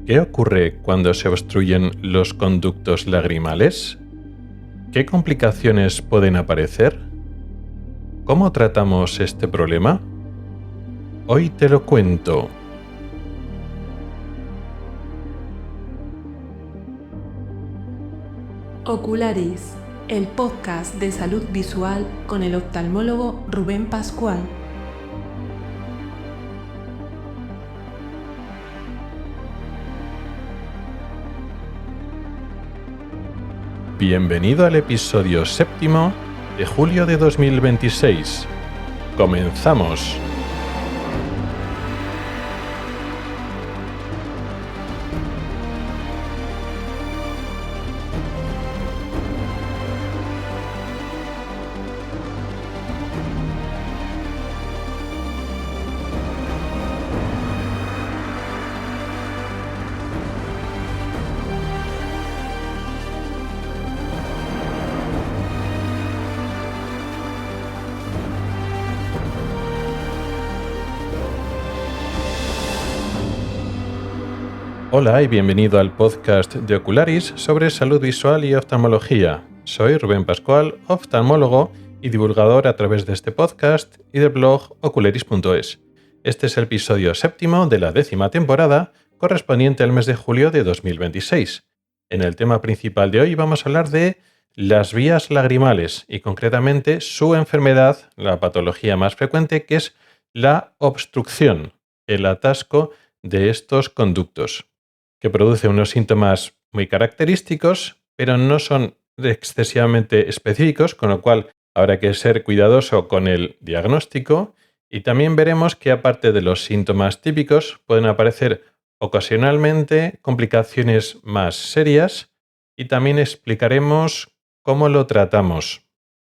¿Qué ocurre cuando se obstruyen los conductos lagrimales? ¿Qué complicaciones pueden aparecer? ¿Cómo tratamos este problema? Hoy te lo cuento. Ocularis, el podcast de salud visual con el oftalmólogo Rubén Pascual. Bienvenido al episodio 7 de julio de 2026. ¡Comenzamos! Hola y bienvenido al podcast de Ocularis sobre salud visual y oftalmología. Soy Rubén Pascual, oftalmólogo y divulgador a través de este podcast y del blog ocularis.es. Este es el episodio 7 de la 10ª temporada, correspondiente al mes de julio de 2026. En el tema principal de hoy vamos a hablar de las vías lagrimales y concretamente su enfermedad, la patología más frecuente, que es la obstrucción, el atasco de estos conductos, que produce unos síntomas muy característicos, pero no son excesivamente específicos, con lo cual habrá que ser cuidadoso con el diagnóstico. Y también veremos que aparte de los síntomas típicos, pueden aparecer ocasionalmente complicaciones más serias y también explicaremos cómo lo tratamos,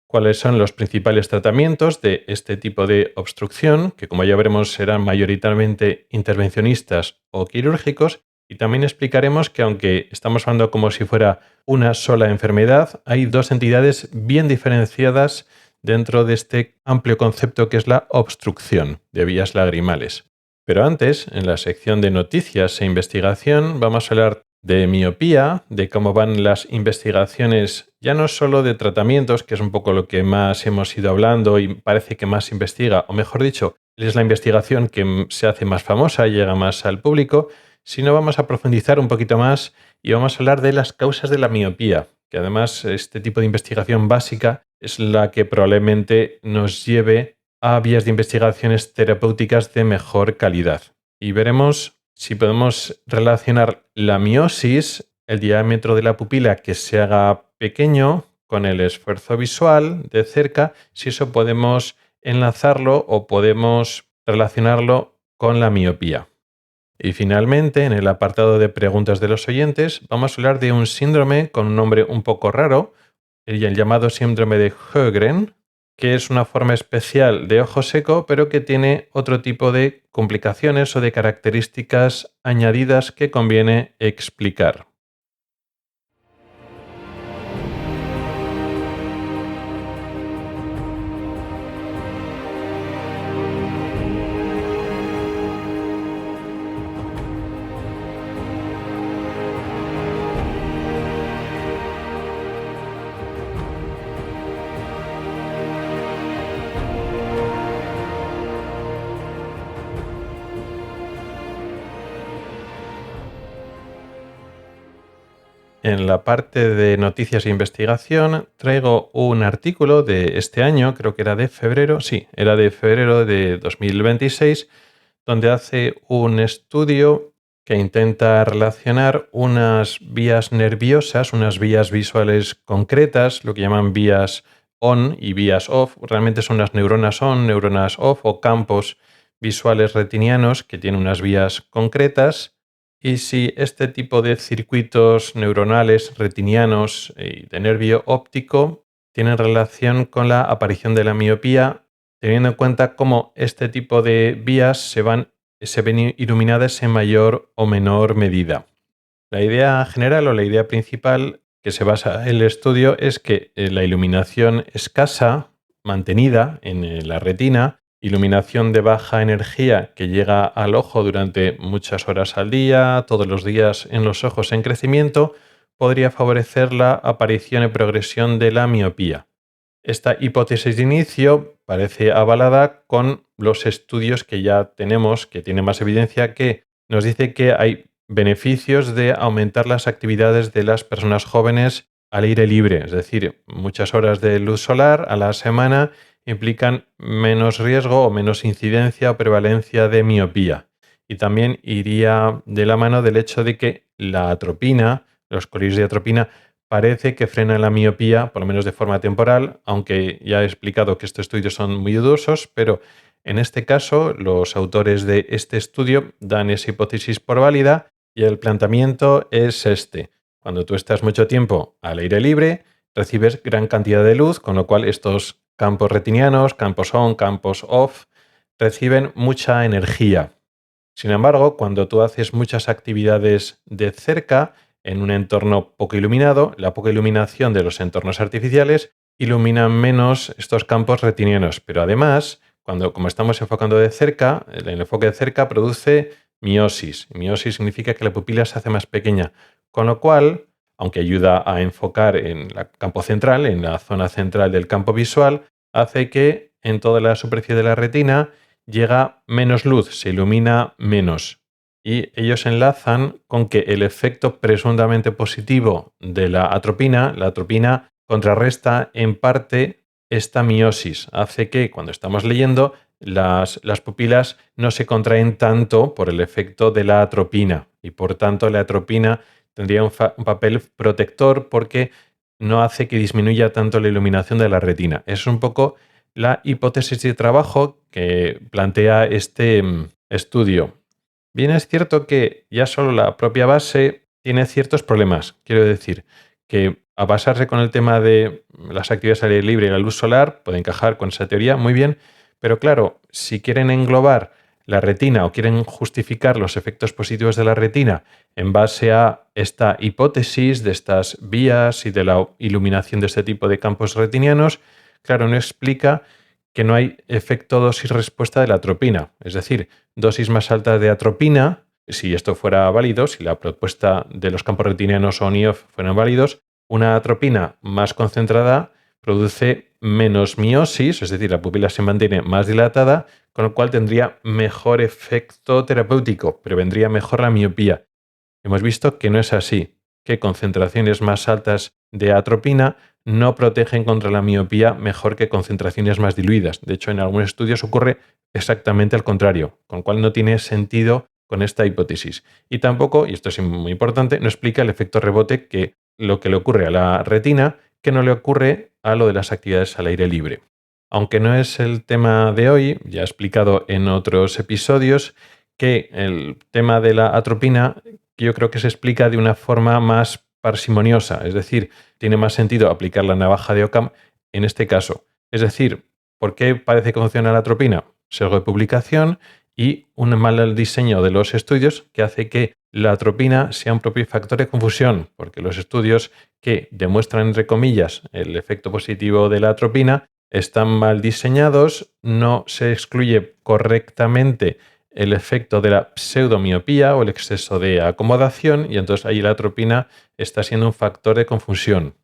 cuáles son los principales tratamientos de este tipo de obstrucción, que como ya veremos serán mayoritariamente intervencionistas o quirúrgicos. Y también explicaremos que aunque estamos hablando como si fuera una sola enfermedad, hay dos entidades bien diferenciadas dentro de este amplio concepto que es la obstrucción de vías lagrimales. Pero antes, en la sección de noticias e investigación, vamos a hablar de miopía, de cómo van las investigaciones, ya no solo de tratamientos, que es un poco lo que más hemos ido hablando y parece que más se investiga, o mejor dicho, es la investigación que se hace más famosa y llega más al público, sino vamos a profundizar un poquito más y vamos a hablar de las causas de la miopía, que además este tipo de investigación básica es la que probablemente nos lleve a vías de investigaciones terapéuticas de mejor calidad. Y veremos si podemos relacionar la miosis, el diámetro de la pupila que se haga pequeño, con el esfuerzo visual de cerca, si eso podemos enlazarlo o podemos relacionarlo con la miopía. Y finalmente, en el apartado de preguntas de los oyentes, vamos a hablar de un síndrome con un nombre un poco raro, el llamado síndrome de Sjögren, que es una forma especial de ojo seco, pero que tiene otro tipo de complicaciones o de características añadidas que conviene explicar. En la parte de noticias e investigación traigo un artículo de este año, creo que era de febrero, era de febrero de 2026, donde hace un estudio que intenta relacionar unas vías nerviosas, unas vías visuales concretas, lo que llaman vías on y vías off. Realmente son las neuronas on, neuronas off o campos visuales retinianos que tienen unas vías concretas. Y si este tipo de circuitos neuronales retinianos y de nervio óptico tienen relación con la aparición de la miopía, teniendo en cuenta cómo este tipo de vías se ven iluminadas en mayor o menor medida. La idea general o la idea principal que se basa en el estudio es que la iluminación escasa, mantenida en la retina, iluminación de baja energía que llega al ojo durante muchas horas al día, todos los días en los ojos en crecimiento, podría favorecer la aparición y progresión de la miopía. Esta hipótesis de inicio parece avalada con los estudios que ya tenemos, que tienen más evidencia, que nos dice que hay beneficios de aumentar las actividades de las personas jóvenes al aire libre, es decir, muchas horas de luz solar a la semana implican menos riesgo o menos incidencia o prevalencia de miopía. Y también iría de la mano del hecho de que la atropina, los colirios de atropina, parece que frena la miopía, por lo menos de forma temporal, aunque ya he explicado que estos estudios son muy dudosos, pero en este caso los autores de este estudio dan esa hipótesis por válida y el planteamiento es este. Cuando tú estás mucho tiempo al aire libre, recibes gran cantidad de luz, con lo cual estos campos retinianos, campos on, campos off, reciben mucha energía. Sin embargo, cuando tú haces muchas actividades de cerca, en un entorno poco iluminado, la poca iluminación de los entornos artificiales ilumina menos estos campos retinianos. Pero además, como estamos enfocando de cerca, el enfoque de cerca produce miosis. Miosis significa que la pupila se hace más pequeña, con lo cual, aunque ayuda a enfocar en el campo central, en la zona central del campo visual, hace que en toda la superficie de la retina llega menos luz, se ilumina menos. Y ellos enlazan con que el efecto presuntamente positivo de la atropina contrarresta en parte esta miosis. Hace que cuando estamos leyendo las pupilas no se contraen tanto por el efecto de la atropina. Y por tanto la atropina tendría un papel protector porque no hace que disminuya tanto la iluminación de la retina. Es un poco la hipótesis de trabajo que plantea este estudio. Bien, es cierto que ya solo la propia base tiene ciertos problemas. Quiero decir que a basarse con el tema de las actividades al aire libre y la luz solar puede encajar con esa teoría muy bien, pero claro, si quieren englobar la retina o quieren justificar los efectos positivos de la retina en base a esta hipótesis de estas vías y de la iluminación de este tipo de campos retinianos, claro, no explica que no hay efecto dosis-respuesta de la atropina. Es decir, dosis más altas de atropina, si esto fuera válido, si la propuesta de los campos retinianos on-y-off fueran válidos, una atropina más concentrada produce menos miosis, es decir, la pupila se mantiene más dilatada, con lo cual tendría mejor efecto terapéutico, prevendría mejor la miopía. Hemos visto que no es así, que concentraciones más altas de atropina no protegen contra la miopía mejor que concentraciones más diluidas. De hecho, en algunos estudios ocurre exactamente al contrario, con lo cual no tiene sentido con esta hipótesis. Y tampoco, y esto es muy importante, no explica el efecto rebote que lo que le ocurre a la retina, que no le ocurre a lo de las actividades al aire libre. Aunque no es el tema de hoy, ya he explicado en otros episodios que el tema de la atropina yo creo que se explica de una forma más parsimoniosa, es decir, tiene más sentido aplicar la navaja de Occam en este caso. Es decir, ¿por qué parece que funciona la atropina? Sesgo de publicación y un mal diseño de los estudios que hace que la atropina sea un propio factor de confusión, porque los estudios que demuestran, entre comillas, el efecto positivo de la atropina están mal diseñados, no se excluye correctamente el efecto de la pseudomiopía o el exceso de acomodación y entonces ahí la atropina está siendo un factor de confusión.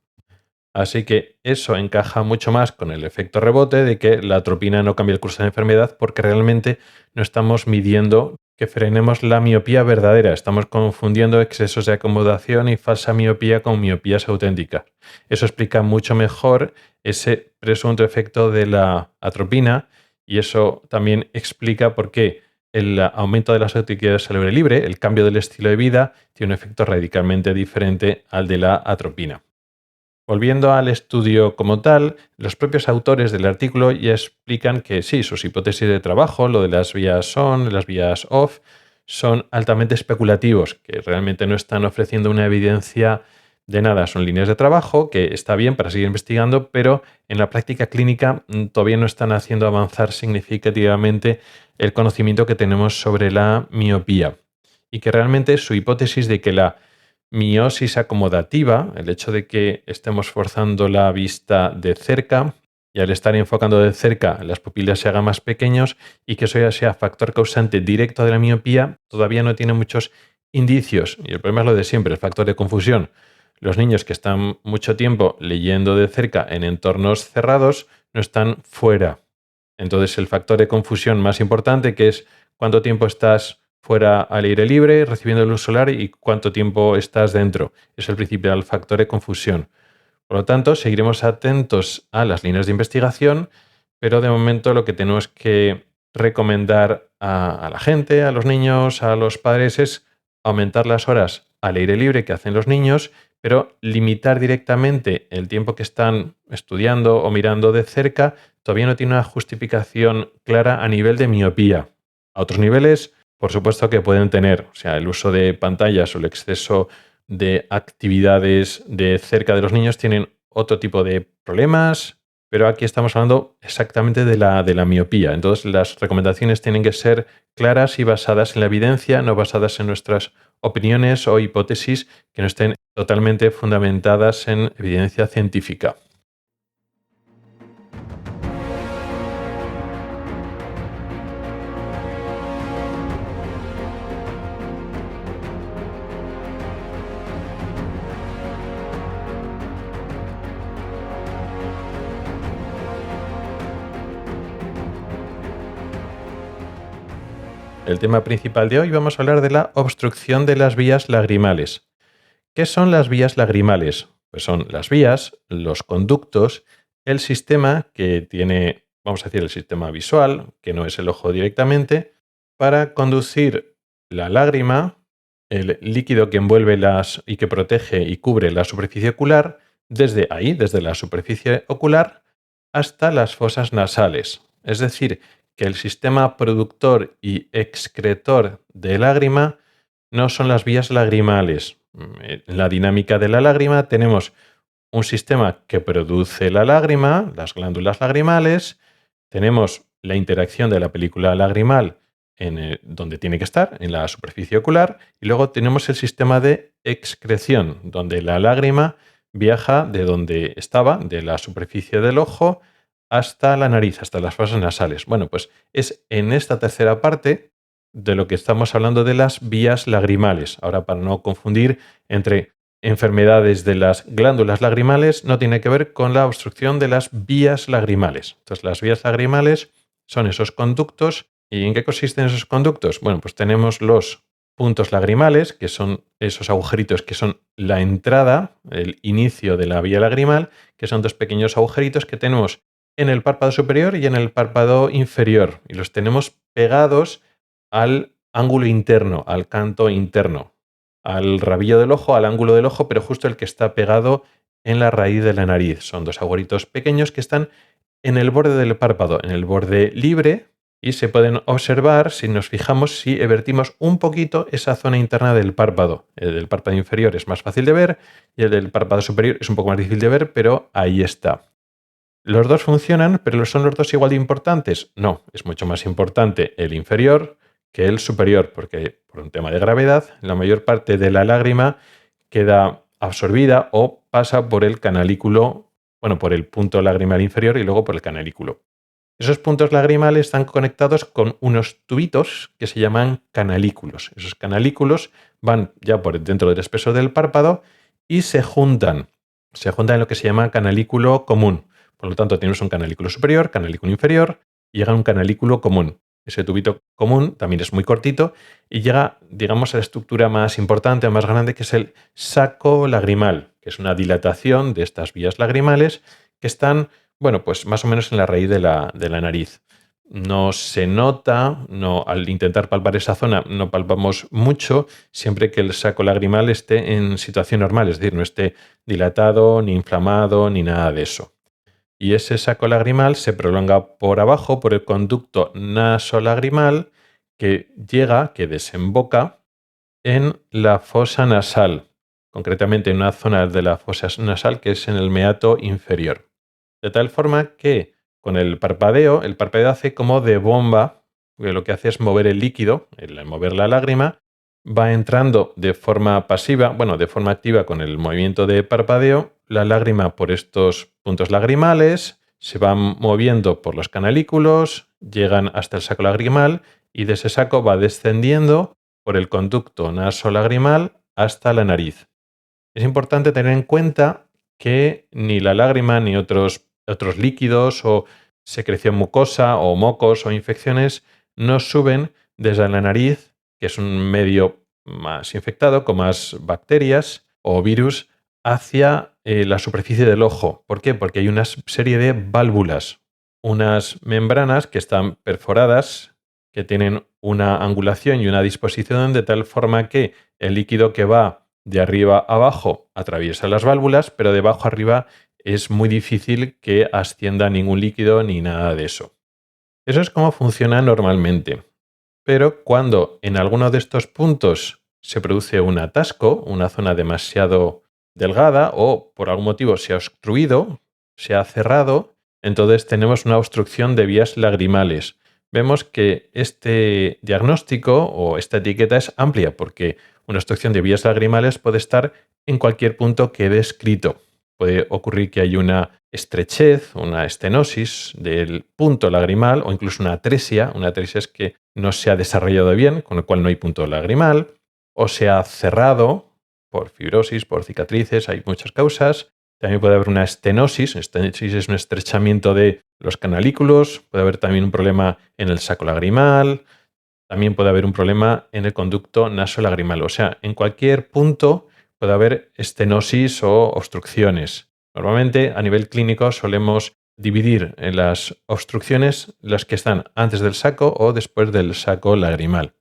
Así que eso encaja mucho más con el efecto rebote de que la atropina no cambia el curso de la enfermedad porque realmente no estamos midiendo que frenemos la miopía verdadera. Estamos confundiendo excesos de acomodación y falsa miopía con miopías auténticas. Eso explica mucho mejor ese presunto efecto de la atropina y eso también explica por qué el aumento de las actividades al aire libre, el cambio del estilo de vida, tiene un efecto radicalmente diferente al de la atropina. Volviendo al estudio como tal, los propios autores del artículo ya explican que sí, sus hipótesis de trabajo, lo de las vías on, las vías off, son altamente especulativos, que realmente no están ofreciendo una evidencia de nada. Son líneas de trabajo que está bien para seguir investigando, pero en la práctica clínica todavía no están haciendo avanzar significativamente el conocimiento que tenemos sobre la miopía. Y que realmente su hipótesis de que la miosis acomodativa, el hecho de que estemos forzando la vista de cerca y al estar enfocando de cerca las pupilas se hagan más pequeños y que eso ya sea factor causante directo de la miopía, todavía no tiene muchos indicios. Y el problema es lo de siempre, el factor de confusión. Los niños que están mucho tiempo leyendo de cerca en entornos cerrados no están fuera. Entonces el factor de confusión más importante, que es cuánto tiempo estás fuera al aire libre recibiendo luz solar y cuánto tiempo estás dentro, es el principal factor de confusión. Por lo tanto, seguiremos atentos a las líneas de investigación, pero de momento lo que tenemos que recomendar a la gente, a los niños, a los padres, es aumentar las horas al aire libre que hacen los niños, pero limitar directamente el tiempo que están estudiando o mirando de cerca todavía no tiene una justificación clara a nivel de miopía. A otros niveles, por supuesto que pueden tener, o sea, el uso de pantallas o el exceso de actividades de cerca de los niños tienen otro tipo de problemas, pero aquí estamos hablando exactamente de la miopía. Entonces las recomendaciones tienen que ser claras y basadas en la evidencia, no basadas en nuestras opiniones o hipótesis que no estén totalmente fundamentadas en evidencia científica. El tema principal de hoy vamos a hablar de la obstrucción de las vías lagrimales. ¿Qué son las vías lagrimales? Pues son las vías, los conductos, el sistema que tiene, vamos a decir, el sistema visual, que no es el ojo directamente, para conducir la lágrima, el líquido que envuelve y que protege y cubre la superficie ocular, desde ahí, desde la superficie ocular, hasta las fosas nasales. Es decir, que el sistema productor y excretor de lágrima no son las vías lagrimales. En la dinámica de la lágrima tenemos un sistema que produce la lágrima, las glándulas lagrimales, tenemos la interacción de la película lagrimal donde tiene que estar, en la superficie ocular, y luego tenemos el sistema de excreción, donde la lágrima viaja de donde estaba, de la superficie del ojo, hasta la nariz, hasta las fosas nasales. Bueno, pues es en esta tercera parte de lo que estamos hablando de las vías lagrimales. Ahora, para no confundir entre enfermedades de las glándulas lagrimales, no tiene que ver con la obstrucción de las vías lagrimales. Entonces, las vías lagrimales son esos conductos. ¿Y en qué consisten esos conductos? Bueno, pues tenemos los puntos lagrimales, que son esos agujeritos que son la entrada, el inicio de la vía lagrimal, que son dos pequeños agujeritos que tenemos en el párpado superior y en el párpado inferior. Y los tenemos pegados al ángulo interno, al canto interno, al rabillo del ojo, al ángulo del ojo, pero justo el que está pegado en la raíz de la nariz. Son dos agujeritos pequeños que están en el borde del párpado, en el borde libre, y se pueden observar si nos fijamos si vertimos un poquito esa zona interna del párpado. El del párpado inferior es más fácil de ver y el del párpado superior es un poco más difícil de ver, pero ahí está. ¿Los dos funcionan, pero son los dos igual de importantes? No, es mucho más importante el inferior que el superior, porque por un tema de gravedad, la mayor parte de la lágrima queda absorbida o pasa por el canalículo, bueno, por el punto lagrimal inferior y luego por el canalículo. Esos puntos lagrimales están conectados con unos tubitos que se llaman canalículos. Esos canalículos van ya por dentro del espesor del párpado y se juntan. Se juntan en lo que se llama canalículo común. Por lo tanto, tenemos un canalículo superior, canalículo inferior, y llega un canalículo común. Ese tubito común también es muy cortito y llega, digamos, a la estructura más importante o más grande, que es el saco lagrimal, que es una dilatación de estas vías lagrimales que están, bueno, pues más o menos en la raíz de la nariz. No se nota, al intentar palpar esa zona no palpamos mucho, siempre que el saco lagrimal esté en situación normal, es decir, no esté dilatado, ni inflamado, ni nada de eso. Y ese saco lagrimal se prolonga por abajo por el conducto nasolagrimal que desemboca en la fosa nasal, concretamente en una zona de la fosa nasal que es en el meato inferior. De tal forma que con el parpadeo hace como de bomba, que lo que hace es mover el líquido, mover la lágrima, va entrando de forma pasiva, de forma activa con el movimiento de parpadeo, la lágrima por estos puntos lagrimales, se van moviendo por los canalículos, llegan hasta el saco lagrimal y de ese saco va descendiendo por el conducto nasolagrimal hasta la nariz. Es importante tener en cuenta que ni la lágrima ni otros líquidos o secreción mucosa o mocos o infecciones no suben desde la nariz, que es un medio más infectado con más bacterias o virus, hacia la superficie del ojo. ¿Por qué? Porque hay una serie de válvulas, unas membranas que están perforadas, que tienen una angulación y una disposición de tal forma que el líquido que va de arriba a abajo atraviesa las válvulas, pero de abajo arriba es muy difícil que ascienda ningún líquido ni nada de eso. Eso es cómo funciona normalmente. Pero cuando en alguno de estos puntos se produce un atasco, una zona demasiado delgada o por algún motivo se ha obstruido, se ha cerrado, entonces tenemos una obstrucción de vías lagrimales. Vemos que este diagnóstico o esta etiqueta es amplia porque una obstrucción de vías lagrimales puede estar en cualquier punto que he descrito. Puede ocurrir que hay una estrechez, una estenosis del punto lagrimal o incluso una atresia. Una atresia es que no se ha desarrollado bien, con lo cual no hay punto lagrimal, o se ha cerrado por fibrosis, por cicatrices, hay muchas causas. También puede haber una estenosis. Estenosis es un estrechamiento de los canalículos. Puede haber también un problema en el saco lagrimal. También puede haber un problema en el conducto nasolagrimal. O sea, en cualquier punto puede haber estenosis o obstrucciones. Normalmente, a nivel clínico, solemos dividir en las obstrucciones las que están antes del saco o después del saco lagrimal.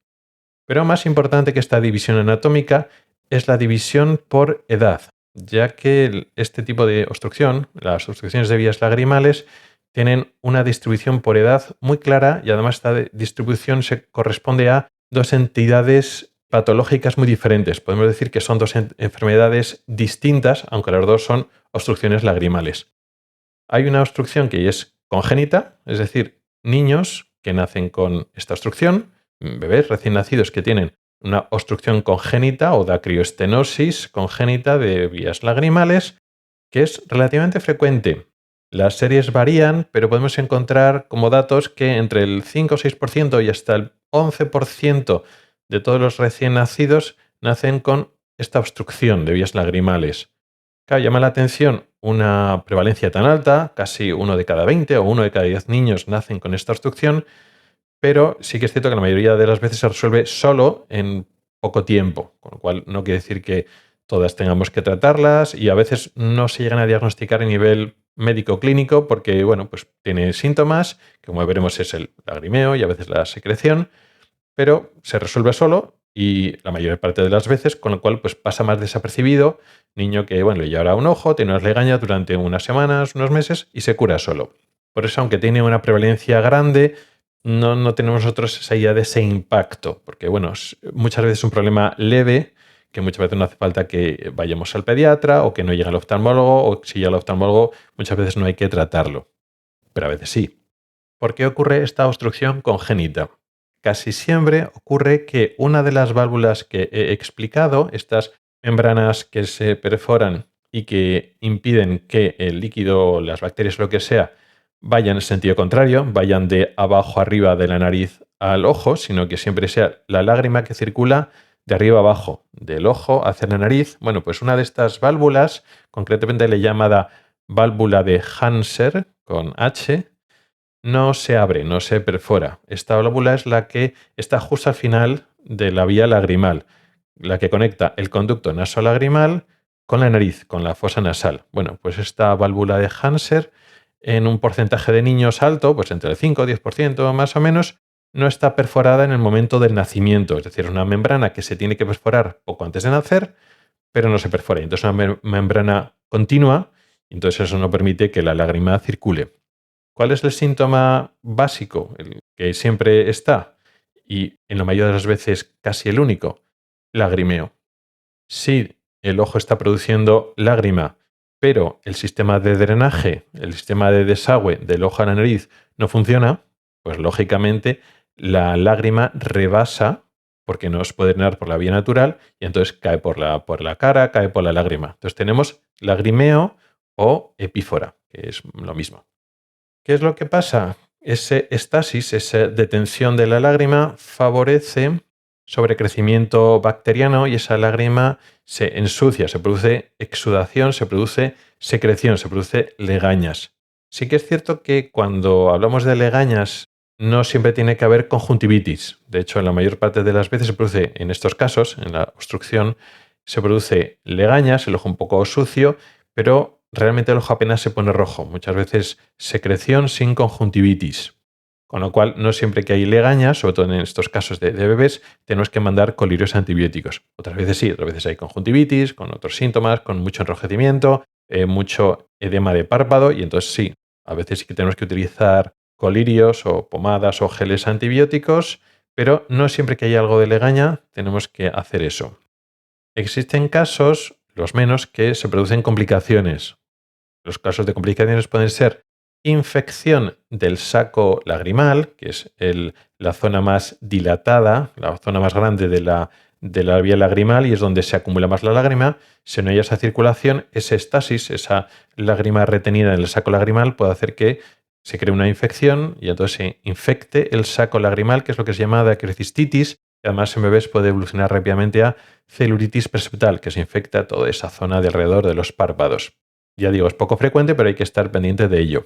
Pero más importante que esta división anatómica es la división por edad, ya que este tipo de obstrucción, las obstrucciones de vías lagrimales, tienen una distribución por edad muy clara y además esta distribución se corresponde a dos entidades patológicas muy diferentes. Podemos decir que son dos enfermedades distintas, aunque las dos son obstrucciones lagrimales. Hay una obstrucción que es congénita, es decir, niños que nacen con esta obstrucción, bebés recién nacidos que tienen una obstrucción congénita o dacrioestenosis congénita de vías lagrimales, que es relativamente frecuente. Las series varían, pero podemos encontrar como datos que entre el 5 o 6% y hasta el 11% de todos los recién nacidos nacen con esta obstrucción de vías lagrimales. Claro, llama la atención una prevalencia tan alta, casi 1 de cada 20 o 1 de cada 10 niños nacen con esta obstrucción, pero sí que es cierto que la mayoría de las veces se resuelve solo en poco tiempo, con lo cual no quiere decir que todas tengamos que tratarlas y a veces no se llegan a diagnosticar a nivel médico clínico porque, bueno, pues tiene síntomas, que como veremos es el lagrimeo y a veces la secreción, pero se resuelve solo y la mayor parte de las veces, con lo cual pues pasa más desapercibido. Niño que, bueno, le llora un ojo, tiene unas legañas durante unas semanas, unos meses y se cura solo. Por eso, aunque tiene una prevalencia grande, no tenemos nosotros esa idea de ese impacto, porque, bueno, muchas veces es un problema leve, que muchas veces no hace falta que vayamos al pediatra o que no llegue al oftalmólogo, o si llega al oftalmólogo, muchas veces no hay que tratarlo, pero a veces sí. ¿Por qué ocurre esta obstrucción congénita? Casi siempre ocurre que una de las válvulas que he explicado, estas membranas que se perforan y que impiden que el líquido, las bacterias o lo que sea, vayan en sentido contrario, vayan de abajo arriba de la nariz al ojo, sino que siempre sea la lágrima que circula de arriba abajo, del ojo hacia la nariz. Bueno, pues una de estas válvulas, concretamente la llamada válvula de Hanser, con H, no se abre, no se perfora. Esta válvula es la que está justo al final de la vía lagrimal, la que conecta el conducto nasolagrimal con la nariz, con la fosa nasal. Bueno, pues esta válvula de Hanser, en un porcentaje de niños alto, pues entre el 5 y 10% más o menos, no está perforada en el momento del nacimiento. Es decir, es una membrana que se tiene que perforar poco antes de nacer, pero no se perfora. Entonces es una membrana continua, y entonces eso no permite que la lágrima circule. ¿Cuál es el síntoma básico, el que siempre está? Y en la mayoría de las veces casi el único, lagrimeo. Si el ojo está produciendo lágrima, pero el sistema de drenaje, el sistema de desagüe del ojo a la nariz no funciona, pues lógicamente la lágrima rebasa porque no se puede drenar por la vía natural y entonces cae por la cara, cae por la lágrima. Entonces tenemos lagrimeo o epífora, que es lo mismo. ¿Qué es lo que pasa? Ese estasis, esa detención de la lágrima, favorece sobrecrecimiento bacteriano y esa lágrima se ensucia, se produce exudación, se produce secreción, se produce legañas. Sí que es cierto que cuando hablamos de legañas no siempre tiene que haber conjuntivitis. De hecho, en la mayor parte de las veces se produce, en estos casos, en la obstrucción, se produce legañas, el ojo un poco sucio, pero realmente el ojo apenas se pone rojo. Muchas veces secreción sin conjuntivitis. Con lo cual, no siempre que hay legañas, sobre todo en estos casos de bebés, tenemos que mandar colirios antibióticos. Otras veces sí, otras veces hay conjuntivitis, con otros síntomas, con mucho enrojecimiento, mucho edema de párpado, y entonces sí, a veces sí que tenemos que utilizar colirios o pomadas o geles antibióticos, pero no siempre que haya algo de legaña tenemos que hacer eso. Existen casos, los menos, que se producen complicaciones. Los casos de complicaciones pueden ser infección del saco lagrimal, que es la zona más dilatada, la zona más grande de la vía lagrimal y es donde se acumula más la lágrima. Si no hay esa circulación, ese estasis, esa lágrima retenida en el saco lagrimal puede hacer que se cree una infección y entonces se infecte el saco lagrimal, que es lo que se llama dacrocistitis, y además en bebés puede evolucionar rápidamente a celulitis preseptal, que se infecta toda esa zona de alrededor de los párpados. Ya digo, es poco frecuente, pero hay que estar pendiente de ello.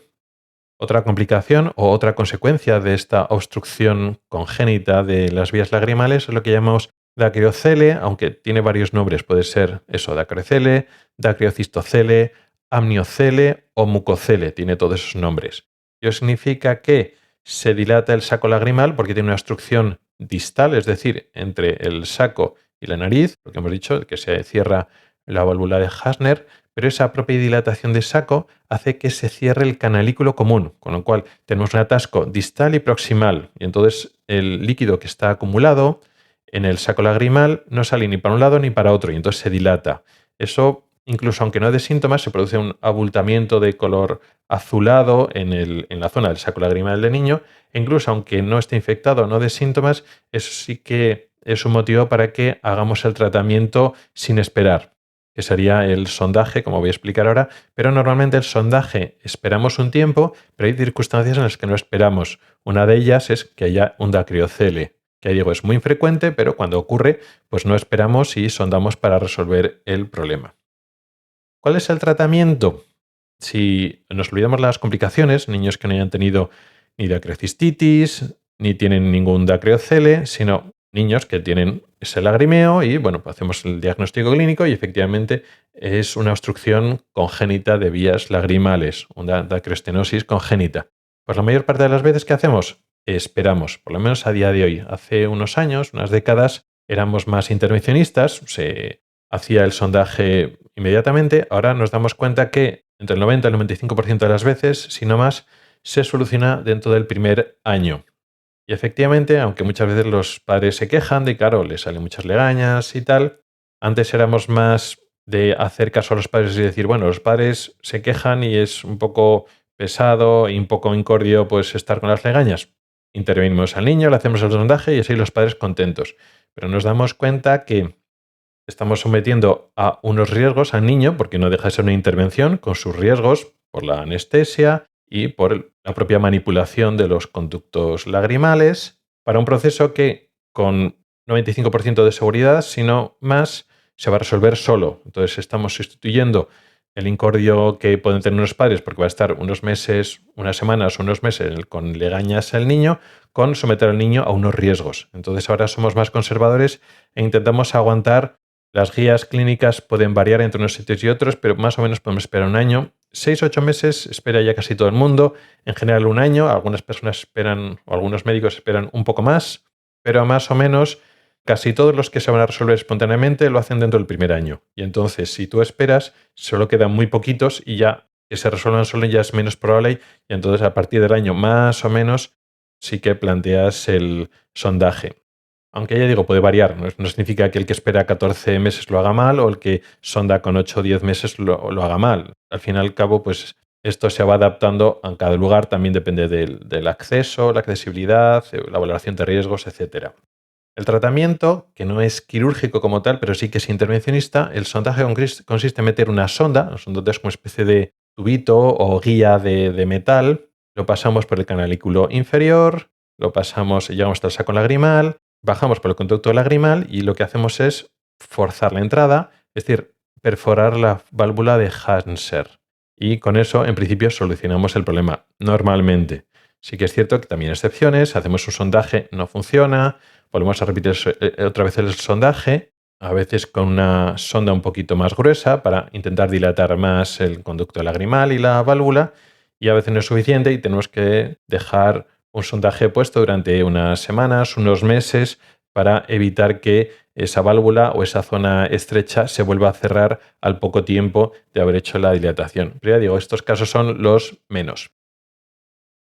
Otra complicación o otra consecuencia de esta obstrucción congénita de las vías lagrimales es lo que llamamos dacriocele, aunque tiene varios nombres. Puede ser eso, dacriocele, dacriocistocele, amniocele o mucocele. Tiene todos esos nombres. Ello significa que se dilata el saco lagrimal porque tiene una obstrucción distal, es decir, entre el saco y la nariz, porque hemos dicho que se cierra la válvula de Hasner, pero esa propia dilatación de saco hace que se cierre el canalículo común, con lo cual tenemos un atasco distal y proximal, y entonces el líquido que está acumulado en el saco lagrimal no sale ni para un lado ni para otro, y entonces se dilata. Eso, incluso aunque no dé síntomas, se produce un abultamiento de color azulado en la zona del saco lagrimal del niño, e incluso aunque no esté infectado o no dé síntomas, eso sí que es un motivo para que hagamos el tratamiento sin esperar, que sería el sondaje, como voy a explicar ahora, pero normalmente el sondaje esperamos un tiempo, pero hay circunstancias en las que no esperamos. Una de ellas es que haya un dacriocele, que digo es muy infrecuente, pero cuando ocurre, pues no esperamos y sondamos para resolver el problema. ¿Cuál es el tratamiento? Si nos olvidamos las complicaciones, niños que no hayan tenido ni dacriocistitis, ni tienen ningún dacriocele, sino niños que tienen ese lagrimeo y, bueno, pues hacemos el diagnóstico clínico y efectivamente es una obstrucción congénita de vías lagrimales, una dacriostenosis congénita. Pues la mayor parte de las veces que hacemos, esperamos, por lo menos a día de hoy. Hace unos años, unas décadas, éramos más intervencionistas, se hacía el sondaje inmediatamente. Ahora nos damos cuenta que entre el 90 y el 95% de las veces, si no más, se soluciona dentro del primer año. Y efectivamente, aunque muchas veces los padres se quejan de, claro, les salen muchas legañas y tal, antes éramos más de hacer caso a los padres y decir, bueno, los padres se quejan y es un poco pesado y un poco incordio pues estar con las legañas. Intervenimos al niño, le hacemos el sondaje y así los padres contentos. Pero nos damos cuenta que estamos sometiendo a unos riesgos al niño, porque no deja de ser una intervención, con sus riesgos por la anestesia y por la propia manipulación de los conductos lagrimales, para un proceso que con 95% de seguridad, si no más, se va a resolver solo. Entonces estamos sustituyendo el incordio que pueden tener los padres, porque va a estar unos meses, unas semanas o unos meses con legañas al niño, con someter al niño a unos riesgos. Entonces ahora somos más conservadores e intentamos aguantar. Las guías clínicas pueden variar entre unos sitios y otros, pero más o menos podemos esperar un año. 6 o 8 meses espera ya casi todo el mundo. En general un año. Algunas personas esperan, o algunos médicos esperan un poco más, pero más o menos casi todos los que se van a resolver espontáneamente lo hacen dentro del primer año. Y entonces, si tú esperas, solo quedan muy poquitos y ya que se resuelvan solo ya es menos probable. Y entonces, a partir del año más o menos, sí que planteas el sondaje. Aunque ya digo, puede variar. No significa que el que espera 14 meses lo haga mal o el que sonda con 8 o 10 meses lo haga mal. Al fin y al cabo, pues esto se va adaptando a cada lugar. También depende del acceso, la accesibilidad, la valoración de riesgos, etc. El tratamiento, que no es quirúrgico como tal, pero sí que es intervencionista, el sondaje consiste en meter una sonda es como una especie de tubito o guía de metal. lo pasamos por el canalículo inferior, lo pasamos, llegamos hasta el saco lagrimal, bajamos por el conducto lagrimal y lo que hacemos es forzar la entrada, es decir, perforar la válvula de Hanser. Y con eso, en principio, solucionamos el problema normalmente. Sí que es cierto que también hay excepciones, hacemos un sondaje, no funciona, volvemos a repetir otra vez el sondaje, a veces con una sonda un poquito más gruesa para intentar dilatar más el conducto lagrimal y la válvula, y a veces no es suficiente y tenemos que dejar un sondaje puesto durante unas semanas, unos meses, para evitar que esa válvula o esa zona estrecha se vuelva a cerrar al poco tiempo de haber hecho la dilatación. Pero ya digo, estos casos son los menos.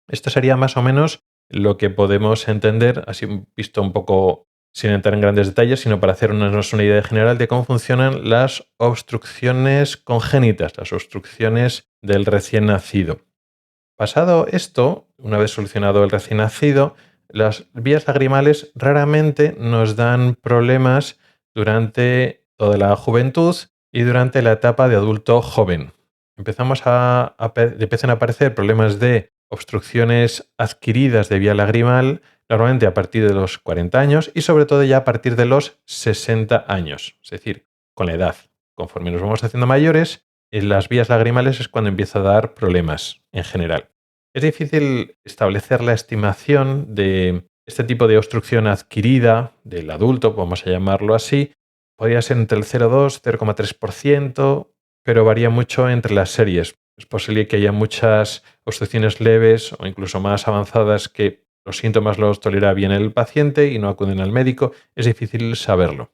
Esto sería más o menos lo que podemos entender, así visto un poco sin entrar en grandes detalles, sino para hacernos una idea general de cómo funcionan las obstrucciones congénitas, las obstrucciones del recién nacido. Pasado esto, una vez solucionado el recién nacido, las vías lagrimales raramente nos dan problemas durante toda la juventud y durante la etapa de adulto joven. Empiezan a aparecer problemas de obstrucciones adquiridas de vía lagrimal, normalmente a partir de los 40 años y sobre todo ya a partir de los 60 años, es decir, con la edad. Conforme nos vamos haciendo mayores, en las vías lagrimales es cuando empieza a dar problemas en general. Es difícil establecer la estimación de este tipo de obstrucción adquirida del adulto, vamos a llamarlo así. Podría ser entre el 0,2 y 0,3%, pero varía mucho entre las series. Es posible que haya muchas obstrucciones leves o incluso más avanzadas que los síntomas los tolera bien el paciente y no acuden al médico. Es difícil saberlo.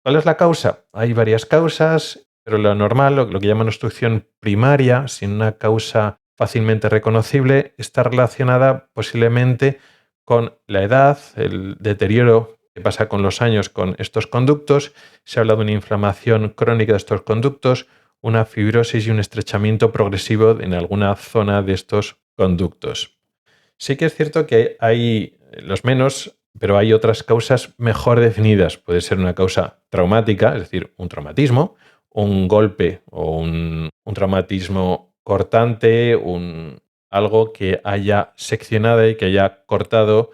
¿Cuál es la causa? Hay varias causas, pero lo normal, lo que llaman obstrucción primaria, sin una causa fácilmente reconocible, está relacionada posiblemente con la edad, el deterioro que pasa con los años con estos conductos. Se habla de una inflamación crónica de estos conductos, una fibrosis y un estrechamiento progresivo en alguna zona de estos conductos. Sí que es cierto que hay los menos, pero hay otras causas mejor definidas. Puede ser una causa traumática, es decir, un traumatismo, un golpe o un traumatismo cortante, algo que haya seccionado y que haya cortado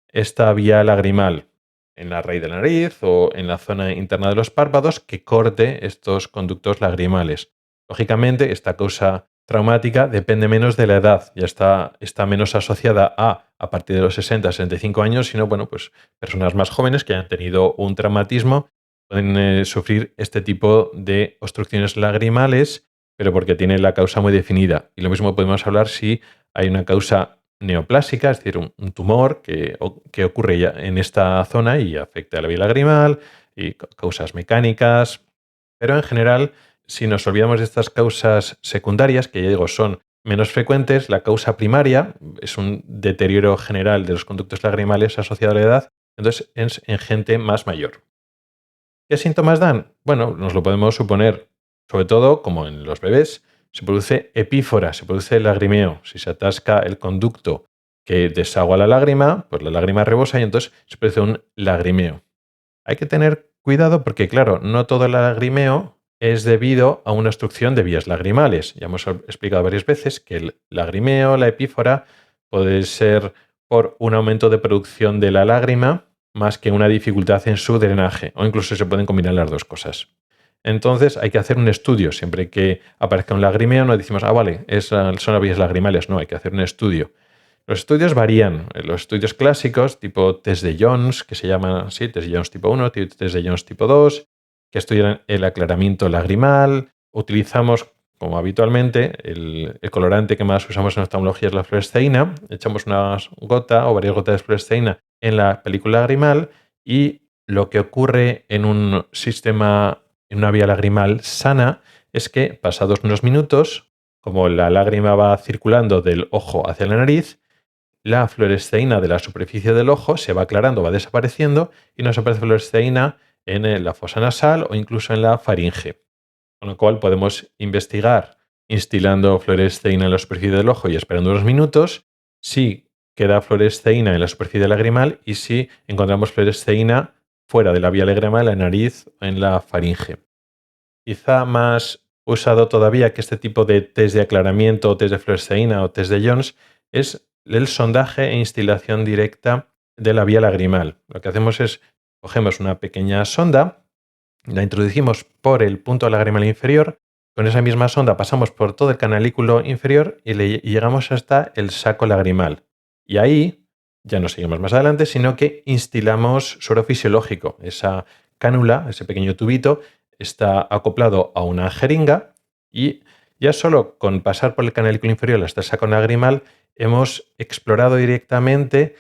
esta vía lagrimal en la raíz de la nariz o en la zona interna de los párpados que corte estos conductos lagrimales. Lógicamente, esta causa traumática depende menos de la edad, ya está menos asociada a partir de los 60-65 años, sino pues personas más jóvenes que hayan tenido un traumatismo pueden sufrir este tipo de obstrucciones lagrimales, pero porque tienen la causa muy definida. Y lo mismo podemos hablar si hay una causa neoplásica, es decir, un tumor que ocurre ya en esta zona y afecta a la vía lagrimal, y causas mecánicas, pero en general, si nos olvidamos de estas causas secundarias, que ya digo son menos frecuentes, la causa primaria es un deterioro general de los conductos lagrimales asociado a la edad, entonces es en gente más mayor. ¿Qué síntomas dan? Bueno, nos lo podemos suponer, sobre todo, como en los bebés, se produce epífora, se produce lagrimeo. Si se atasca el conducto que desagua la lágrima, pues la lágrima rebosa y entonces se produce un lagrimeo. Hay que tener cuidado porque, claro, no todo el lagrimeo es debido a una obstrucción de vías lagrimales. Ya hemos explicado varias veces que el lagrimeo, la epífora, puede ser por un aumento de producción de la lágrima más que una dificultad en su drenaje, o incluso se pueden combinar las dos cosas. Entonces hay que hacer un estudio. Siempre que aparezca un lagrimeo no decimos, vale, son las vías lagrimales. No, hay que hacer un estudio. Los estudios varían. Los estudios clásicos, tipo test de Jones, que se llaman así, test de Jones tipo 1, test de Jones tipo 2, que estudian el aclaramiento lagrimal. Utilizamos, como habitualmente, el colorante que más usamos en oftalmología es la fluoresceína. Echamos una gota o varias gotas de fluoresceína en la película lagrimal y lo que ocurre en un sistema, en una vía lagrimal sana, es que pasados unos minutos, como la lágrima va circulando del ojo hacia la nariz, la fluoresceína de la superficie del ojo se va aclarando, va desapareciendo y nos aparece fluoresceína en la fosa nasal o incluso en la faringe. Con lo cual podemos investigar instilando fluoresceína en la superficie del ojo y esperando unos minutos si queda fluoresceína en la superficie lagrimal y si encontramos fluoresceína fuera de la vía lagrimal, en la nariz o en la faringe. Quizá más usado todavía que este tipo de test de aclaramiento o test de fluoresceína o test de Jones es el sondaje e instilación directa de la vía lagrimal. Lo que hacemos es, cogemos una pequeña sonda, la introducimos por el punto lagrimal inferior, con esa misma sonda pasamos por todo el canalículo inferior y llegamos hasta el saco lagrimal. Y ahí ya no seguimos más adelante, sino que instilamos suero fisiológico. Esa cánula, ese pequeño tubito, está acoplado a una jeringa y ya solo con pasar por el canalículo inferior hasta el saco lagrimal hemos explorado directamente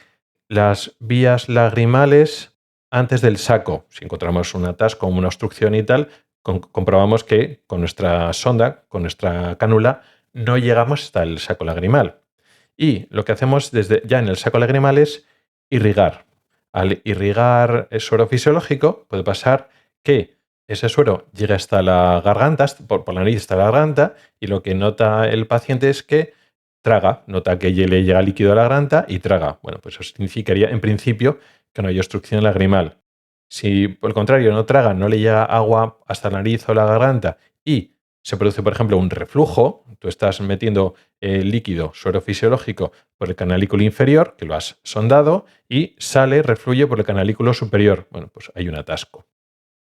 las vías lagrimales antes del saco. Si encontramos un atasco o una obstrucción y tal, comprobamos que con nuestra sonda, con nuestra cánula, no llegamos hasta el saco lagrimal. Y lo que hacemos desde ya en el saco lagrimal es irrigar. Al irrigar el suero fisiológico, puede pasar que ese suero llegue hasta la garganta, por la nariz hasta la garganta, y lo que nota el paciente es que traga, nota que le llega líquido a la garganta y traga. Bueno, pues eso significaría en principio que no hay obstrucción lagrimal. Si por el contrario no traga, no le llega agua hasta la nariz o la garganta y se produce, por ejemplo, un reflujo, tú estás metiendo el líquido suero fisiológico por el canalículo inferior, que lo has sondado, y sale, refluye por el canalículo superior. Bueno, pues hay un atasco.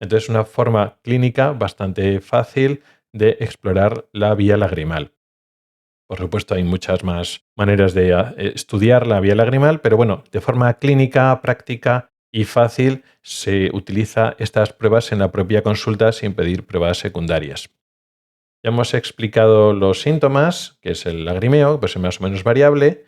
Entonces, es una forma clínica bastante fácil de explorar la vía lagrimal. Por supuesto, hay muchas más maneras de estudiar la vía lagrimal, pero bueno, de forma clínica, práctica y fácil se utiliza estas pruebas en la propia consulta sin pedir pruebas secundarias. Ya hemos explicado los síntomas, que es el lagrimeo, pues es más o menos variable,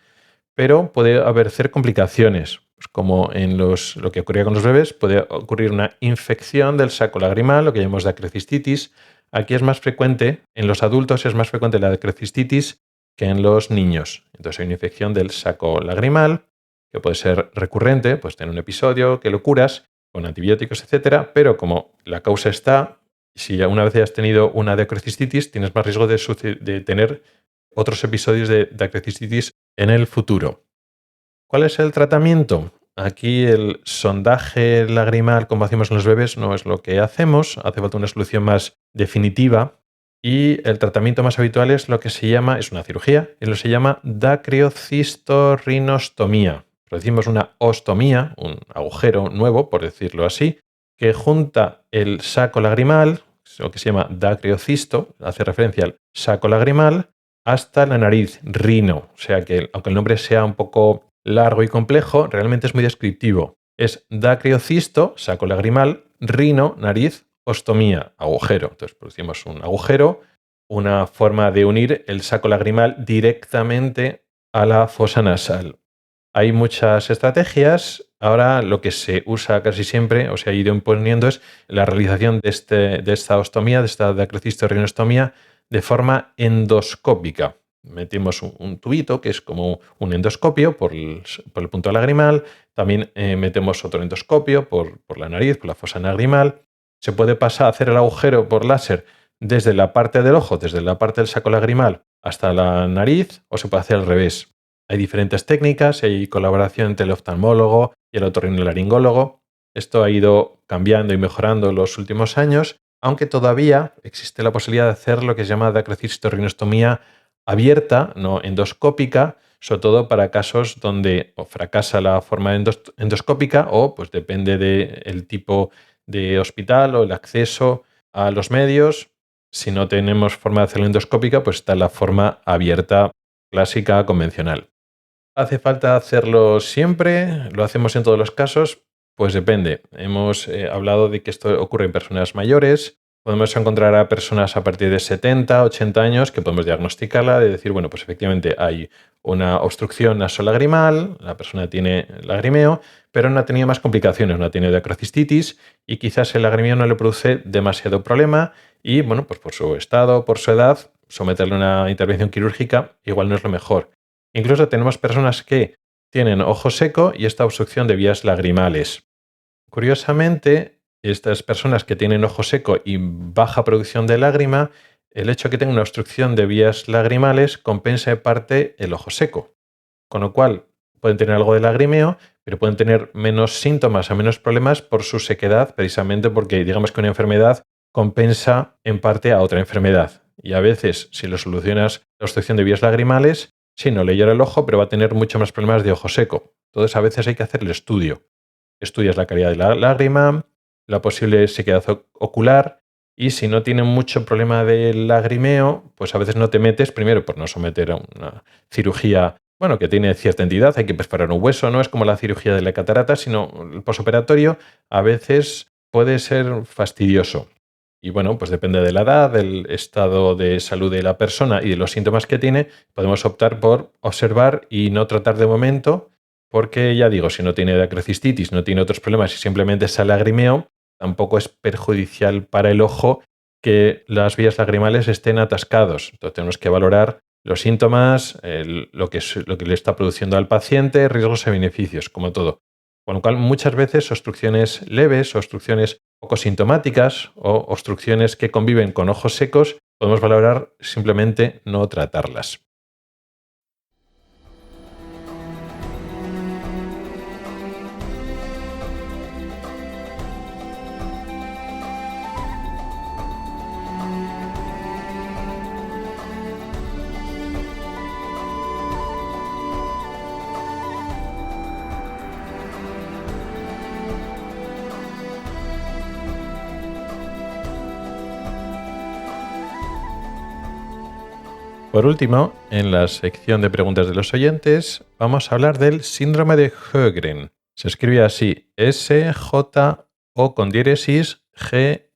pero puede haber complicaciones. Pues como en lo que ocurría con los bebés, puede ocurrir una infección del saco lagrimal, lo que llamamos dacrocistitis. Aquí es más frecuente, en los adultos es más frecuente la dacrocistitis que en los niños. Entonces hay una infección del saco lagrimal, que puede ser recurrente, pues tener un episodio que lo curas con antibióticos, etcétera, pero como la causa está, si ya una vez has tenido una dacrocistitis, tienes más riesgo de tener otros episodios de dacrocistitis en el futuro. ¿Cuál es el tratamiento? Aquí el sondaje lagrimal, como hacemos en los bebés, no es lo que hacemos. Hace falta una solución más definitiva. Y el tratamiento más habitual es lo que se llama, es una cirugía, y lo se llama dacriocistorrinostomía. Decimos una ostomía, un agujero nuevo, por decirlo así, que junta el saco lagrimal, lo que se llama dacriocisto, hace referencia al saco lagrimal, hasta la nariz, rino. O sea que, aunque el nombre sea un poco largo y complejo, realmente es muy descriptivo. Es dacriocisto, saco lagrimal, rino, nariz, ostomía, agujero. Entonces producimos un agujero, una forma de unir el saco lagrimal directamente a la fosa nasal. Hay muchas estrategias. Ahora lo que se usa casi siempre, o se ha ido imponiendo, es la realización de esta ostomía, de esta dacriocistorrinostomía, de forma endoscópica. Metimos un tubito que es como un endoscopio por el punto lagrimal. También metemos otro endoscopio por la nariz, por la fosa lagrimal. Se puede pasar a hacer el agujero por láser desde la parte del ojo, desde la parte del saco lagrimal hasta la nariz, o se puede hacer al revés. Hay diferentes técnicas, hay colaboración entre el oftalmólogo y el otorrinolaringólogo. Esto ha ido cambiando y mejorando en los últimos años, aunque todavía existe la posibilidad de hacer lo que se llama dacriocistorrinostomía abierta, no endoscópica, sobre todo para casos donde o fracasa la forma endoscópica o pues depende del tipo de hospital o el acceso a los medios. Si no tenemos forma de hacerlo endoscópica, pues está la forma abierta clásica, convencional. ¿Hace falta hacerlo siempre? ¿Lo hacemos en todos los casos? Pues depende. Hemos hablado de que esto ocurre en personas mayores. Podemos encontrar a personas a partir de 70, 80 años que podemos diagnosticarla, de decir, bueno, pues efectivamente hay una obstrucción nasolagrimal, la persona tiene lagrimeo, pero no ha tenido más complicaciones, no ha tenido dacrocistitis y quizás el lagrimeo no le produce demasiado problema y, bueno, pues por su estado, por su edad, someterle a una intervención quirúrgica igual no es lo mejor. Incluso tenemos personas que tienen ojo seco y esta obstrucción de vías lagrimales. Curiosamente, estas personas que tienen ojo seco y baja producción de lágrima, el hecho de que tengan una obstrucción de vías lagrimales compensa en parte el ojo seco. Con lo cual, pueden tener algo de lagrimeo, pero pueden tener menos síntomas o menos problemas por su sequedad, precisamente porque digamos que una enfermedad compensa en parte a otra enfermedad. Y a veces, si lo solucionas la obstrucción de vías lagrimales, sí, no le llora el ojo, pero va a tener mucho más problemas de ojo seco. Entonces, a veces hay que hacer el estudio. Estudias la calidad de la lágrima, la posible sequedad ocular, y si no tiene mucho problema de lagrimeo, pues a veces no te metes, primero por no someter a una cirugía, bueno, que tiene cierta entidad, hay que perforar un hueso, no es como la cirugía de la catarata, sino el posoperatorio a veces puede ser fastidioso. Y bueno, pues depende de la edad, del estado de salud de la persona y de los síntomas que tiene, podemos optar por observar y no tratar de momento, porque ya digo, si no tiene acrocistitis, no tiene otros problemas y simplemente es lagrimeo, tampoco es perjudicial para el ojo que las vías lagrimales estén atascados. Entonces tenemos que valorar los síntomas, lo que le está produciendo al paciente, riesgos y beneficios, como todo. Con lo cual, muchas veces obstrucciones leves, obstrucciones poco sintomáticas o obstrucciones que conviven con ojos secos, podemos valorar simplemente no tratarlas. Por último, en la sección de preguntas de los oyentes, vamos a hablar del síndrome de Sjögren. Se escribe así, S-J-O con diéresis G-R-E-N.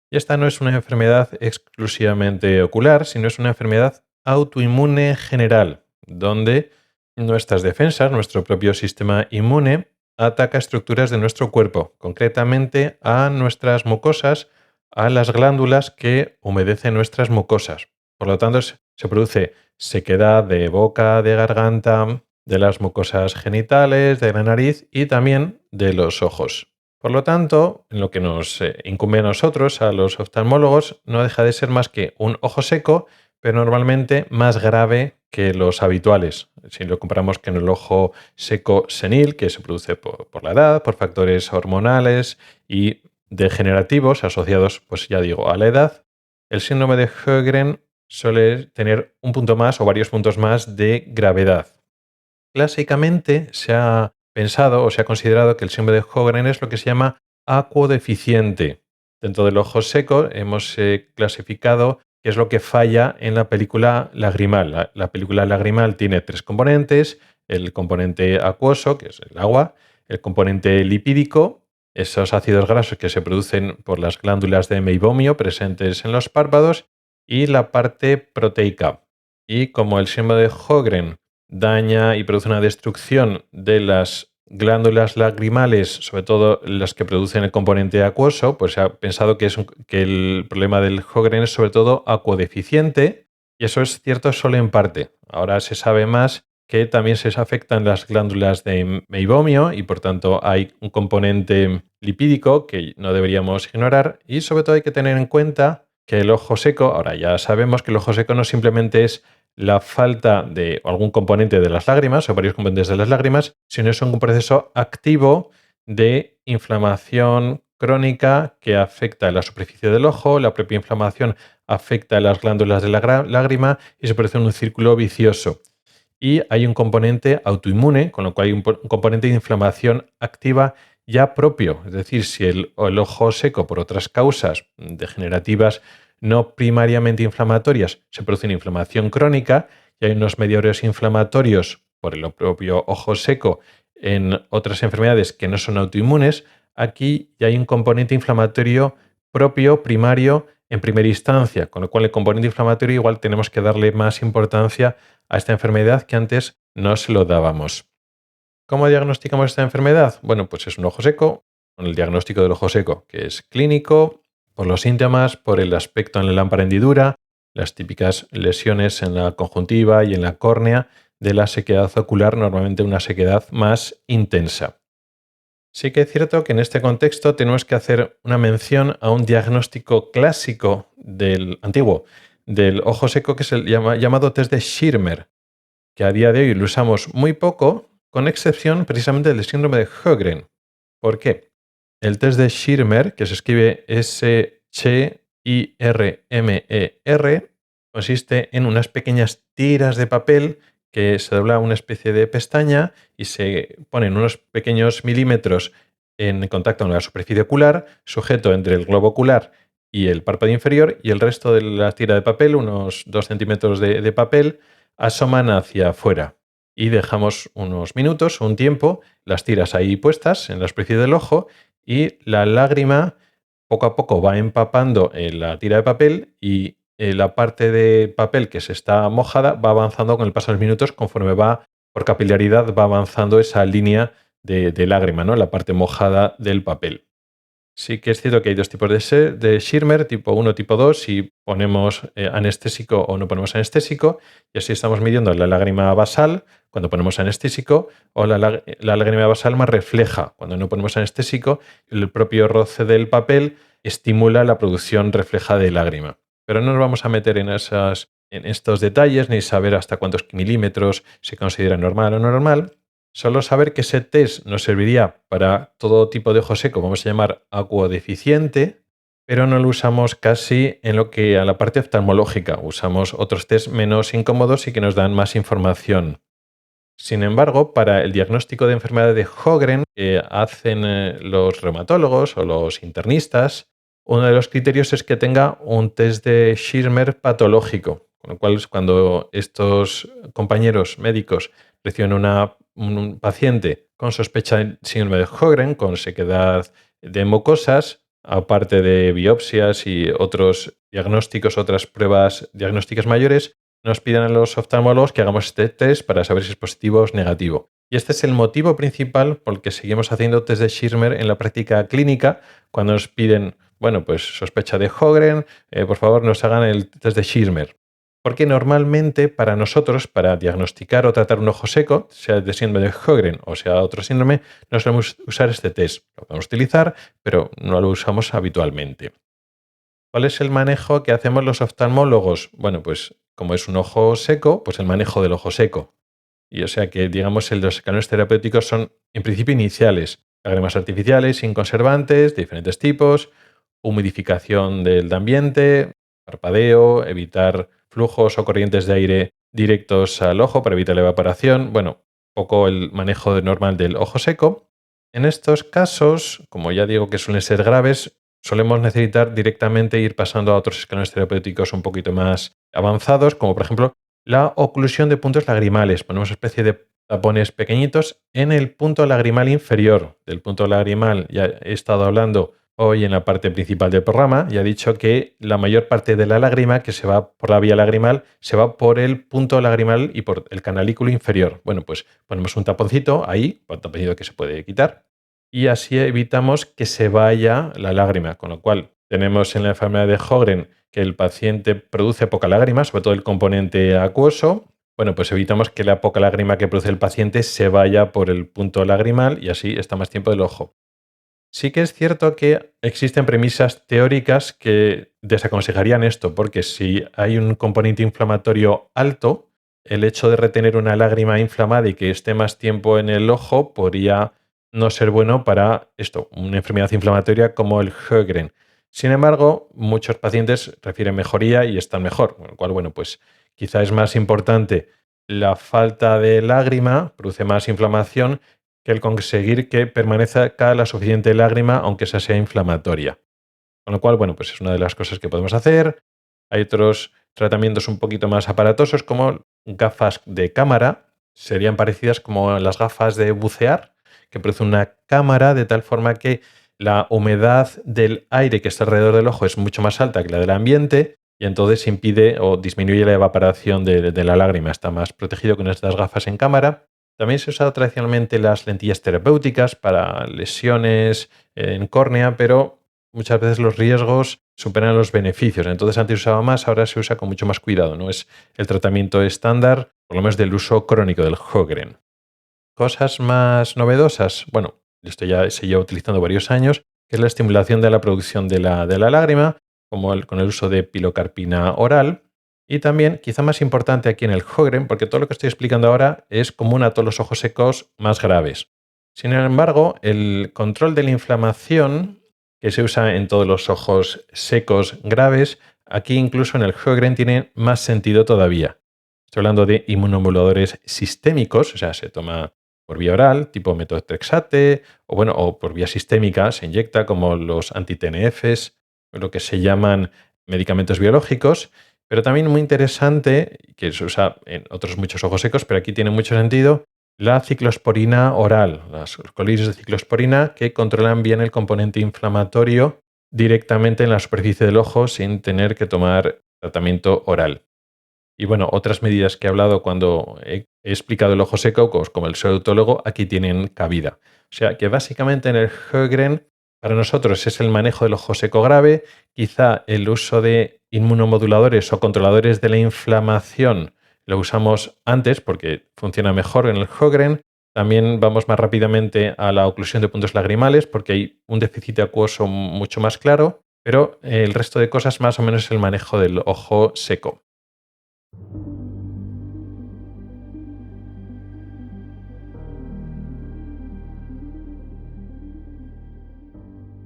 Y esta no es una enfermedad exclusivamente ocular, sino es una enfermedad autoinmune general, donde nuestras defensas, nuestro propio sistema inmune, ataca estructuras de nuestro cuerpo, concretamente a nuestras mucosas, a las glándulas que humedecen nuestras mucosas. Por lo tanto, se produce sequedad de boca, de garganta, de las mucosas genitales, de la nariz y también de los ojos. Por lo tanto, en lo que nos incumbe a nosotros, a los oftalmólogos, no deja de ser más que un ojo seco, pero normalmente más grave que los habituales. Si lo comparamos con el ojo seco senil, que se produce por la edad, por factores hormonales y degenerativos asociados, pues ya digo, a la edad, el síndrome de Sjögren suele tener un punto más o varios puntos más de gravedad. Clásicamente se ha pensado o se ha considerado que el síndrome de Sjögren es lo que se llama acuodeficiente. Dentro del ojo seco hemos clasificado qué es lo que falla en la película lagrimal. La película lagrimal tiene tres componentes: el componente acuoso, que es el agua, el componente lipídico, esos ácidos grasos que se producen por las glándulas de meibomio presentes en los párpados, y la parte proteica. Y como el síndrome de Sjögren daña y produce una destrucción de las glándulas lagrimales, sobre todo las que producen el componente acuoso, pues se ha pensado que el problema del Sjögren es sobre todo acuodeficiente, y eso es cierto solo en parte. Ahora se sabe más que también se afectan las glándulas de meibomio y por tanto hay un componente lipídico que no deberíamos ignorar, y sobre todo hay que tener en cuenta que el ojo seco, ahora ya sabemos que el ojo seco no simplemente es la falta de algún componente de las lágrimas o varios componentes de las lágrimas, sino es un proceso activo de inflamación crónica que afecta a la superficie del ojo, la propia inflamación afecta a las glándulas de la lágrima y se produce un círculo vicioso. Y hay un componente autoinmune, con lo cual hay un componente de inflamación activa ya propio. Es decir, si el ojo seco por otras causas degenerativas no primariamente inflamatorias se produce una inflamación crónica, y hay unos mediadores inflamatorios por el propio ojo seco en otras enfermedades que no son autoinmunes, aquí ya hay un componente inflamatorio propio, primario, en primera instancia, con lo cual el componente inflamatorio igual tenemos que darle más importancia a esta enfermedad que antes no se lo dábamos. ¿Cómo diagnosticamos esta enfermedad? Bueno, pues es un ojo seco, con el diagnóstico del ojo seco, que es clínico, por los síntomas, por el aspecto en la lámpara hendidura, las típicas lesiones en la conjuntiva y en la córnea de la sequedad ocular, normalmente una sequedad más intensa. Sí que es cierto que en este contexto tenemos que hacer una mención a un diagnóstico clásico del antiguo del ojo seco, que es el llamado test de Schirmer, que a día de hoy lo usamos muy poco, con excepción precisamente del síndrome de Sjögren. ¿Por qué? El test de Schirmer, que se escribe S-C-I-R-M-E-R, consiste en unas pequeñas tiras de papel que se dobla una especie de pestaña y se ponen unos pequeños milímetros en contacto con la superficie ocular, sujeto entre el globo ocular y el párpado inferior, y el resto de la tira de papel, unos 2 centímetros de papel, asoman hacia afuera. Y dejamos unos minutos, un tiempo, las tiras ahí puestas en la superficie del ojo, y la lágrima poco a poco va empapando en la tira de papel, y la parte de papel que se está mojada va avanzando con el paso de los minutos, conforme va, por capilaridad, va avanzando esa línea de lágrima, ¿no? La parte mojada del papel. Sí que es cierto que hay dos tipos de Schirmer, tipo 1, tipo 2, si ponemos anestésico o no ponemos anestésico, y así estamos midiendo la lágrima basal cuando ponemos anestésico, o la lágrima basal más refleja cuando no ponemos anestésico. El propio roce del papel estimula la producción refleja de lágrima. Pero no nos vamos a meter en estos detalles, ni saber hasta cuántos milímetros se considera normal o no normal. Solo saber que ese test nos serviría para todo tipo de ojo seco, vamos a llamar acuodeficiente, pero no lo usamos casi en lo que a la parte oftalmológica. Usamos otros test menos incómodos y que nos dan más información. Sin embargo, para el diagnóstico de enfermedad de Sjögren que hacen los reumatólogos o los internistas, uno de los criterios es que tenga un test de Schirmer patológico, con lo cual cuando estos compañeros médicos reciben un paciente con sospecha de síndrome de Sjögren, con sequedad de mucosas, aparte de biopsias y otros diagnósticos, otras pruebas diagnósticas mayores, nos piden a los oftalmólogos que hagamos este test para saber si es positivo o es negativo. Y este es el motivo principal por el que seguimos haciendo test de Schirmer en la práctica clínica. Cuando nos piden, bueno, pues sospecha de Sjögren, por favor nos hagan el test de Schirmer. Porque normalmente para nosotros, para diagnosticar o tratar un ojo seco, sea de síndrome de Sjögren o sea otro síndrome, no solemos usar este test. Lo podemos utilizar, pero no lo usamos habitualmente. ¿Cuál es el manejo que hacemos los oftalmólogos? Bueno, pues como es un ojo seco, pues el manejo del ojo seco. Y o sea que, digamos, los escalones terapéuticos son en principio iniciales. Lágrimas artificiales, sin conservantes, de diferentes tipos, humidificación del ambiente, parpadeo, evitar flujos o corrientes de aire directos al ojo para evitar la evaporación. Bueno, poco el manejo normal del ojo seco. En estos casos, como ya digo que suelen ser graves, solemos necesitar directamente ir pasando a otros escalones terapéuticos un poquito más avanzados, como por ejemplo la oclusión de puntos lagrimales. Ponemos una especie de tapones pequeñitos en el punto lagrimal inferior. Del punto lagrimal ya he estado hablando hoy en la parte principal del programa. Ya he dicho que la mayor parte de la lágrima que se va por la vía lagrimal se va por el punto lagrimal y por el canalículo inferior. Bueno, pues ponemos un taponcito ahí, un taponcito que se puede quitar, y así evitamos que se vaya la lágrima, con lo cual tenemos en la enfermedad de Sjögren que el paciente produce poca lágrima, sobre todo el componente acuoso. Bueno, pues evitamos que la poca lágrima que produce el paciente se vaya por el punto lagrimal y así está más tiempo del ojo. Sí que es cierto que existen premisas teóricas que desaconsejarían esto, porque si hay un componente inflamatorio alto, el hecho de retener una lágrima inflamada y que esté más tiempo en el ojo podría no ser bueno para esto, una enfermedad inflamatoria como el Sjögren. Sin embargo, muchos pacientes refieren mejoría y están mejor, con lo cual, bueno, pues quizá es más importante la falta de lágrima, produce más inflamación, que el conseguir que permanezca la suficiente lágrima, aunque esa sea inflamatoria. Con lo cual, bueno, pues es una de las cosas que podemos hacer. Hay otros tratamientos un poquito más aparatosos, como gafas de cámara. Serían parecidas como las gafas de bucear, que producen una cámara de tal forma que la humedad del aire que está alrededor del ojo es mucho más alta que la del ambiente y entonces impide o disminuye la evaporación de la lágrima. Está más protegido con estas gafas en cámara. También se usa tradicionalmente las lentillas terapéuticas para lesiones en córnea, pero muchas veces los riesgos superan los beneficios. Entonces antes se usaba más, ahora se usa con mucho más cuidado. No es el tratamiento estándar, por lo menos del uso crónico del Sjögren. Cosas más novedosas, bueno, esto ya se lleva utilizando varios años, que es la estimulación de la producción de la lágrima, como con el uso de pilocarpina oral. Y también, quizá más importante aquí en el Sjögren, porque todo lo que estoy explicando ahora es común a todos los ojos secos más graves. Sin embargo, el control de la inflamación, que se usa en todos los ojos secos graves, aquí incluso en el Sjögren tiene más sentido todavía. Estoy hablando de inmunomoduladores sistémicos, o sea, se toma por vía oral, tipo metotrexate, o por vía sistémica se inyecta como los anti-TNFs, lo que se llaman medicamentos biológicos, pero también muy interesante, que se usa en otros muchos ojos secos, pero aquí tiene mucho sentido, la ciclosporina oral, las coliris de ciclosporina que controlan bien el componente inflamatorio directamente en la superficie del ojo sin tener que tomar tratamiento oral. Y bueno, otras medidas que he hablado cuando he explicado el ojo seco, como el pseudotólogo, aquí tienen cabida. O sea que básicamente en el Sjögren para nosotros es el manejo del ojo seco grave, quizá el uso de inmunomoduladores o controladores de la inflamación lo usamos antes porque funciona mejor en el Sjögren. También vamos más rápidamente a la oclusión de puntos lagrimales porque hay un déficit acuoso mucho más claro, pero el resto de cosas más o menos es el manejo del ojo seco.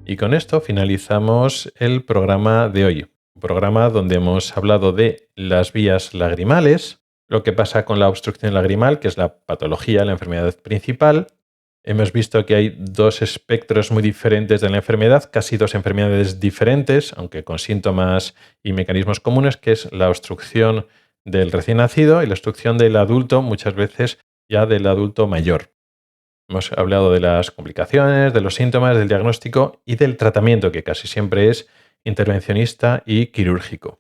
Y con esto finalizamos el programa de hoy. Un programa donde hemos hablado de las vías lagrimales, lo que pasa con la obstrucción lagrimal, que es la patología, la enfermedad principal. Hemos visto que hay dos espectros muy diferentes de la enfermedad, casi dos enfermedades diferentes, aunque con síntomas y mecanismos comunes, que es la obstrucción del recién nacido y la obstrucción del adulto, muchas veces ya del adulto mayor. Hemos hablado de las complicaciones, de los síntomas, del diagnóstico y del tratamiento, que casi siempre es intervencionista y quirúrgico.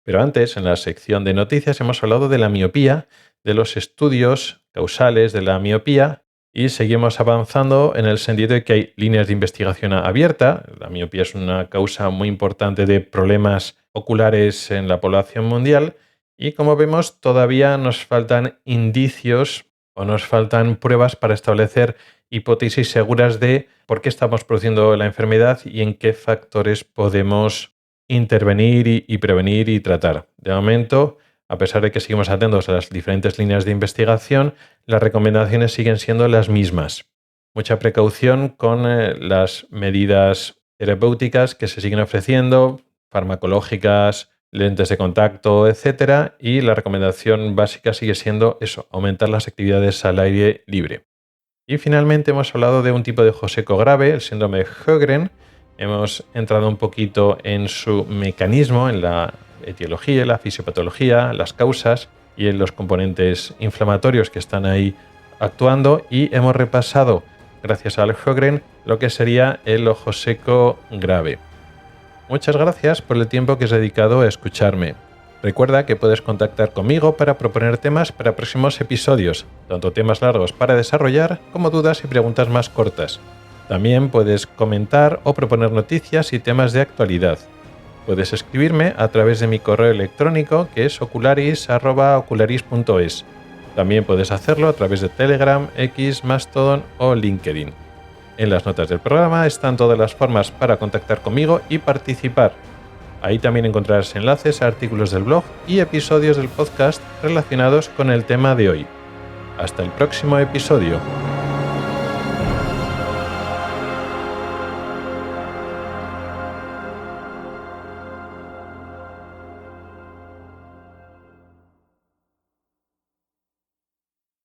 Pero antes, en la sección de noticias, hemos hablado de la miopía, de los estudios causales de la miopía y seguimos avanzando en el sentido de que hay líneas de investigación abierta. La miopía es una causa muy importante de problemas oculares en la población mundial y, como vemos, todavía nos faltan indicios o nos faltan pruebas para establecer hipótesis seguras de por qué estamos produciendo la enfermedad y en qué factores podemos intervenir y prevenir y tratar. De momento, a pesar de que seguimos atentos a las diferentes líneas de investigación, las recomendaciones siguen siendo las mismas. Mucha precaución con las medidas terapéuticas que se siguen ofreciendo, farmacológicas, lentes de contacto, etcétera, y la recomendación básica sigue siendo eso, aumentar las actividades al aire libre. Y finalmente hemos hablado de un tipo de ojo seco grave, el síndrome de Sjögren. Hemos entrado un poquito en su mecanismo, en la etiología, la fisiopatología, las causas y en los componentes inflamatorios que están ahí actuando, y hemos repasado, gracias al Sjögren, lo que sería el ojo seco grave. Muchas gracias por el tiempo que has dedicado a escucharme. Recuerda que puedes contactar conmigo para proponer temas para próximos episodios, tanto temas largos para desarrollar como dudas y preguntas más cortas. También puedes comentar o proponer noticias y temas de actualidad. Puedes escribirme a través de mi correo electrónico, que es ocularis@ocularis.es. También puedes hacerlo a través de Telegram, X, Mastodon o LinkedIn. En las notas del programa están todas las formas para contactar conmigo y participar. Ahí también encontrarás enlaces a artículos del blog y episodios del podcast relacionados con el tema de hoy. Hasta el próximo episodio.